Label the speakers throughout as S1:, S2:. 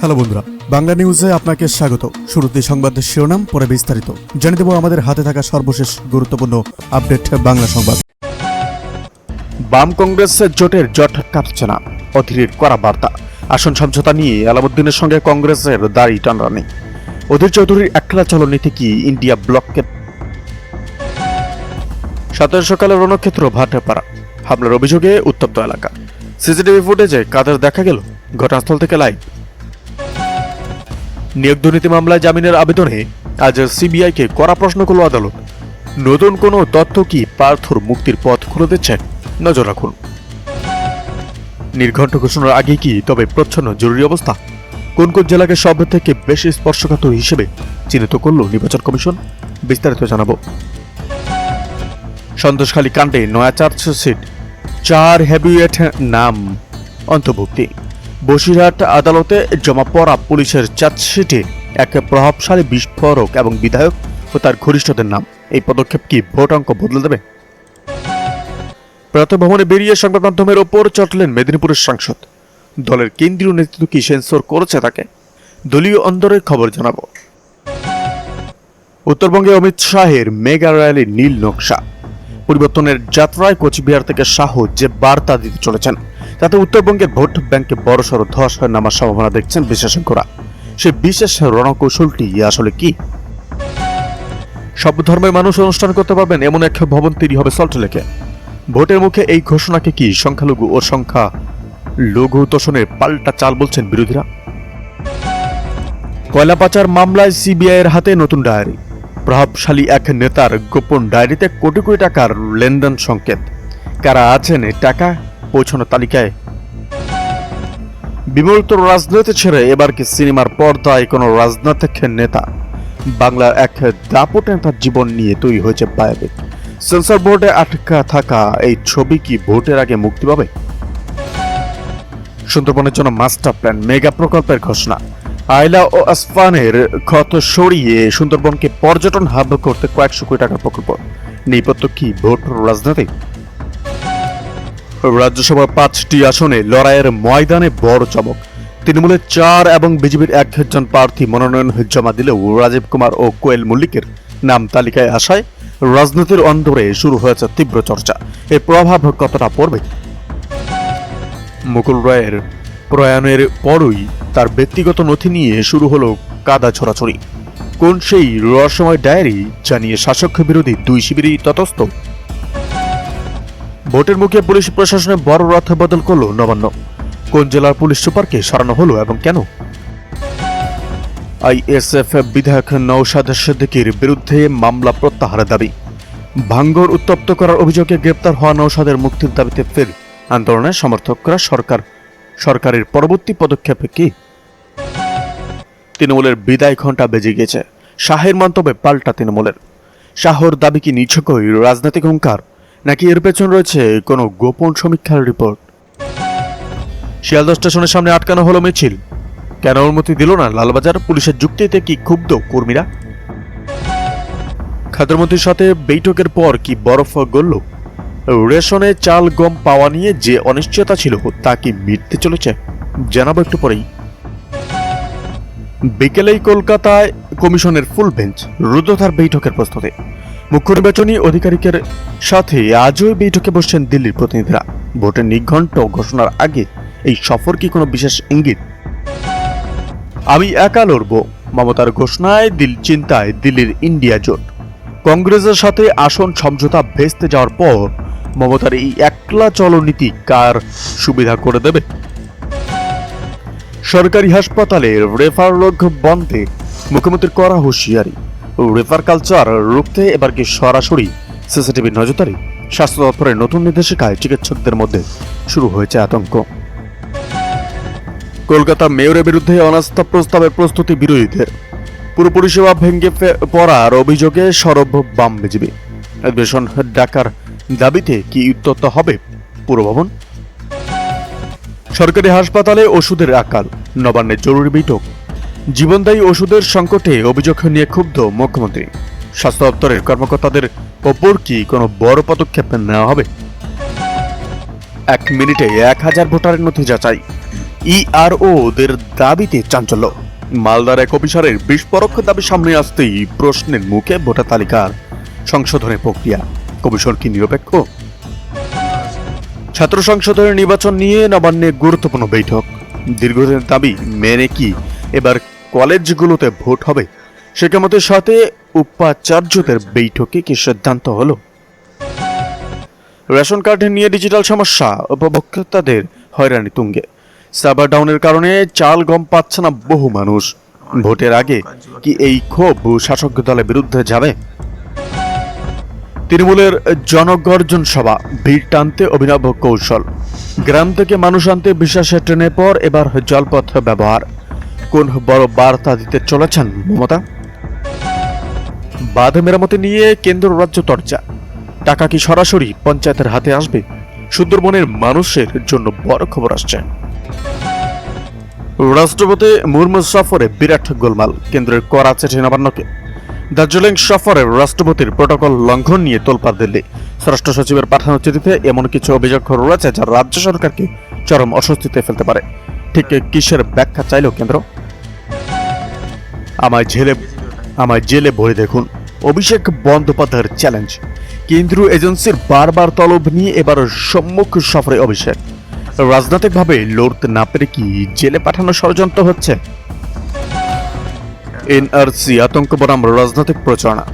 S1: Hello বন্ধুরা, বাংলা নিউজে আপনাকে স্বাগত। শুরুতে সংবাদের শিরোনাম, পরে বিস্তারিত জানিয়ে দেব আমাদের হাতে থাকা সর্বশেষ গুরুত্বপূর্ণ আপডেট বাংলা সংবাদ।
S2: বাম কংগ্রেস জোটের জট কাটছে না, অধীরের কড়া বার্তা। আসন সমঝোতা নিয়ে আলামুদ্দিনের সঙ্গে কংগ্রেসের দাড়ি টানরানি। অধীর চৌধুরীর একলা চলো নীতি কি ইন্ডিয়া ব্লককে। 17 সকালে রণক্ষেত্র ভাটাপাড়া হামলার অভিযোগে উত্তপ্ত এলাকা। সিসিটিভি ফুটেজে কাদের দেখা গেল, ঘটনাস্থল থেকে লাইভ। নিয়োগ দুর্নীতি মামলায় জামিনের আবেদনে আজ সিবিআইকে কড়া প্রশ্ন করল আদালত। নতুন কোনো তথ্য কি পার্থর মুক্তির পথ খুলে দিচ্ছে? নজর রাখুন। নির্ঘণ্ট ঘোষণার আগে কি তবে প্রচ্ছন্ন জরুরি অবস্থা? কোন কোন জেলাকে সব থেকে বেশি স্পর্শকাতর হিসেবে চিহ্নিত করল নির্বাচন কমিশন? বিস্তারিত জানাবো। সন্দেশখালী কাণ্ডে নয়া চার্জশিট, 4 হেভিওয়েট নাম অন্তর্ভুক্তি। বসিরহাট আদালতে জমা পড়া পুলিশের চার্জশিটে এক প্রভাবশালী বিস্ফোরক এবং বিধায়ক ও তার ঘনিষ্ঠদের নাম। এই পদক্ষেপ কি ভোট অঙ্ক বদলে দেবে? প্রাতঃভ্রমণে বেরিয়ে সংবাদ মাধ্যমের ওপর চটলেন মেদিনীপুরের সাংসদ। দলের কেন্দ্রীয় নেতৃত্ব কি সেন্সর করেছে তাকে? দলীয় অন্দরের খবর জানাবো। উত্তরবঙ্গে অমিত শাহের মেগা র্যালির নীল নকশা। পরিবর্তনের যাত্রায় কোচবিহার থেকে শাহ যে বার্তা দিতে চলেছেন, তাতে উত্তরবঙ্গের ভোট ব্যাংকে বড়সড় ধস হয়ে নামার সম্ভাবনা দেখছেন বিশেষজ্ঞরা। সে বিশেষ রণকৌশলটি আসলে কি? সব ধর্মের মানুষ অনুষ্ঠান করতে পারবেন এমন এক ভবন তৈরি হবে সল্টলেকে। ভোটের মুখে এই ঘোষণাকে কি সংখ্যালঘু ও সংখ্যা লঘু তোষণের পাল্টা চাল বলছেন বিরোধীরা? কয়লা পাচার মামলায় সিবিআইয়ের হাতে নতুন ডায়েরি। প্রভাবশালী এক নেতার গোপন ডায়েরিতে কোটি কোটি টাকার লেনদেন সংকেত। কারা আছেন টাকা পৌঁছানো তালিকায়? বিমূর্ত রাজনীতি ছেড়ে এবার কি সিনেমার পর্দায় কোনো রাজনৈতিক নেতা? বাংলার এক দাপট নেতার জীবন নিয়ে তৈরি হয়েছে বায়োপিক। সেন্সর বোর্ডে আটকা থাকা এই ছবি কি ভোটের আগে মুক্তি পাবে? সুন্দরবনের জন্য মাস্টার প্ল্যান, মেগা প্রকল্পের ঘোষণা। আইলা ও আসফানের ক্ষত সরিয়ে সুন্দরবনকে পর্যটন হাব করতে কয়েকশো কোটি টাকার প্রকল্প। নেপথ্য কি ভোট রাজনীতি? রাজ্যসভার 5টি আসনে লড়াইয়ের ময়দানে বড় চমক। তৃণমূলের 4 এবং বিজেপির 1 প্রার্থী মনোনয়ন জমা দিলেও রাজীব কুমার ও কোয়েল মল্লিকের নাম তালিকায় আসায় রাজনীতির অন্দরে শুরু হয়েছে তীব্র চর্চা। এর প্রভাব কতটা পড়বে? মুকুল রায়ের প্রয়াণের পরই তার ব্যক্তিগত নথি নিয়ে শুরু হলো কাদা ছড়াছড়ি। কোন সেই রহস্যময় ডায়েরি জানিয়ে শাসক বিরোধী 2 শিবিরই তটস্থ? ভোটের মুখে পুলিশ প্রশাসনে বড় রথ বদল করল নবান্ন। কোন জেলার পুলিশ সুপারকে সরানো হলো এবং কেন? আইএসএফ বিধায়ক নওশাদ সিদ্দিকীর বিরুদ্ধে মামলা প্রত্যাহারের দাবি। ভাঙ্গর উত্তপ্ত করার অভিযোগে গ্রেপ্তার হওয়া নওশাদের মুক্তির দাবিতে ফের আন্দোলনের সমর্থকরা। সরকারের পরবর্তী পদক্ষেপ কি? তৃণমূলের বিদায় ঘণ্টা বেজে গেছে। শাহের মন্তব্যে পাল্টা তৃণমূলের। শাহর দাবি কি নিছকই রাজনৈতিক হুঙ্কার, নাকি এর পেছন রয়েছে কোনো গোপন সমীক্ষার রিপোর্ট? শিয়ালদহ স্টেশনের সামনে আটকানো হলো মিছিল। কেন অনুমতি দিল না লালবাজার? পুলিশের যুক্তিতে কি ক্ষুব্ধ কর্মীরা? খাদ্যমন্ত্রীর সাথে বৈঠকের পর কি বরফ গলল? রেশনে চাল গম পাওয়া নিয়ে যে অনিশ্চয়তা ছিল তা কি মিটতে চলেছে? জানাবো একটু পরেই। বিকেলেই কলকাতায় কমিশনের ফুল বেঞ্চ, রুদ্ধদ্বার বৈঠকের প্রস্তুতি। মুখ্য নির্বাচনী আধিকারিকের সাথে আজও বৈঠকে বসছেন দিল্লির প্রতিনিধিরা। ভোটের নির্ঘণ্ট ঘোষণার আগে এই সফর কি কোনো বিশেষ ইঙ্গিত? আমি একা লড়ব, মমতার ঘোষণায় চিন্তায় দিল্লির ইন্ডিয়া জোট। কংগ্রেসের সাথে আসন সমঝোতা ভেস্তে যাওয়ার পর মমতার এই একলা চলো নীতি কার সুবিধা করে দেবে? সরকারি হাসপাতালে রেফার রোগ বন্ধে মুখ্যমন্ত্রীর করা হুঁশিয়ারি। রেফার কালচার রুখতে এবার কি সরাসরি সিসিটিভি নজরদারি? স্বাস্থ্য দপ্তরের নতুন নির্দেশিকায় চিকিৎসকদের মধ্যে শুরু হয়েছে আতঙ্ক। কলকাতা মেয়রের বিরুদ্ধে অনাস্থা প্রস্তাবের প্রস্তুতি বিরোধীদের। পুরো পরিষেবা ভেঙে পড়ার অভিযোগে সরব বাম বিজেপি। অধিবেশন ডাকার দাবিতে কি উত্তপ্ত হবে পুরভবন? সরকারি হাসপাতালে ওষুধের আকাল, নবান্নের জরুরি বৈঠক। জীবনদায়ী ওষুধের সংকটে অভিযোগ নিয়ে ক্ষুব্ধ মুখ্যমন্ত্রী। স্বাস্থ্য দপ্তরের কর্মকর্তাদের ওপর কি কোনো বড় পদক্ষেপ নেওয়া হবে? 1 মিনিটে 1000 ভোটারের নথি যাচাই। ইআরওদের দাবিতে চাঞ্চল্য। মালদার এক অফিসারের বিস্ফোরক দাবি সামনে আসতেই প্রশ্নের মুখে ভোটার তালিকার সংশোধনের প্রক্রিয়া। কমিশন কি নিরপেক্ষ? ছাত্র সংসদের নির্বাচন নিয়ে নবান্নে গুরুত্বপূর্ণ বৈঠক। দীর্ঘদিনের দাবি মেনে কি এবার কলেজগুলোতে ভোট হবে? শিক্ষামন্ত্রীর সাথে উপাচার্যদের বৈঠকে কি সিদ্ধান্ত হলো? রেশন কার্ড নিয়ে ডিজিটাল সমস্যা, উপভোক্তাদের হয়রানি তুঙ্গে। সার্ভার ডাউনের কারণে চাল গম পাচ্ছে না বহু মানুষ। ভোটের আগে কি এই ক্ষোভ শাসক দলের বিরুদ্ধে যাবে? তৃণমূলের জনগর্জন সভা, ভিড় টানতে অভিনব কৌশল। গ্রাম থেকে মানুষ আনতে বিশ্বাসের ট্রেনের পর এবার জলপথ ব্যবহার। কোন বড় বার্তা দিতে চলেছেন মমতা? বাঁধ মেরামতি নিয়ে কেন্দ্র রাজ্য চর্চা। টাকা কি সরাসরি পঞ্চায়েতের হাতে আসবে? সুন্দরবনের মানুষের জন্য বড় খবর আসছে। রাষ্ট্রপতি মুর্মু সফরে বিরাট গোলমাল, কেন্দ্রের করা চিঠি নবান্নকে। দার্জিলিং সফরে রাষ্ট্রপতির প্রটোকল লঙ্ঘন নিয়ে তোলপাড় দিল্লি। স্বরাষ্ট্র সচিবের পাঠানো চিঠিতে এমন কিছু অভিযোগ রয়েছে যা রাজ্য সরকারকে চরম অস্বস্তিতে ফেলতে পারে। ঠিক কিসের ব্যাখ্যা চাইল কেন্দ্র? আমায় জেলে ভরে দেখুন, অভিষেক বন্দ্যোপাধ্যায়ের চ্যালেঞ্জ। কেন্দ্রীয় এজেন্সির বারবার তলব নিয়ে এবার সম্মুখ সফরে অভিষেক। রাজনৈতিকভাবে লড়তে না পেরে কি জেলে পাঠানো ষড়যন্ত্র হচ্ছে? এনআরসি আতঙ্ক বনাম রাজনৈতিক প্রচারণা।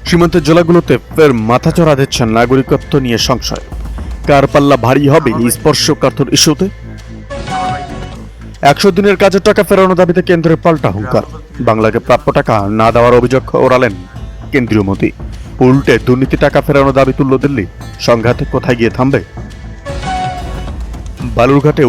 S2: সীমান্তের জেলাগুলোতে ফের মাথাচড়া দিচ্ছেন নাগরিকত্ব নিয়ে সংশয়। কার পাল্লা ভারী হবে এই স্পর্শকাতর ইস্যুতে? 100 দিনের কাজের টাকা ফেরানোর দাবিতে কেন্দ্রের পাল্টা হুঙ্কার। বাংলাকে প্রাপ্য টাকা না দেওয়ার অভিযোগ ওড়ালেন কেন্দ্রীয় মন্ত্রী। উল্টে দুর্নীতি টাকা ফেরানোর দাবি তুলল দিল্লি। সংঘাতে কোথায় গিয়ে থামবে? বালুরঘাটে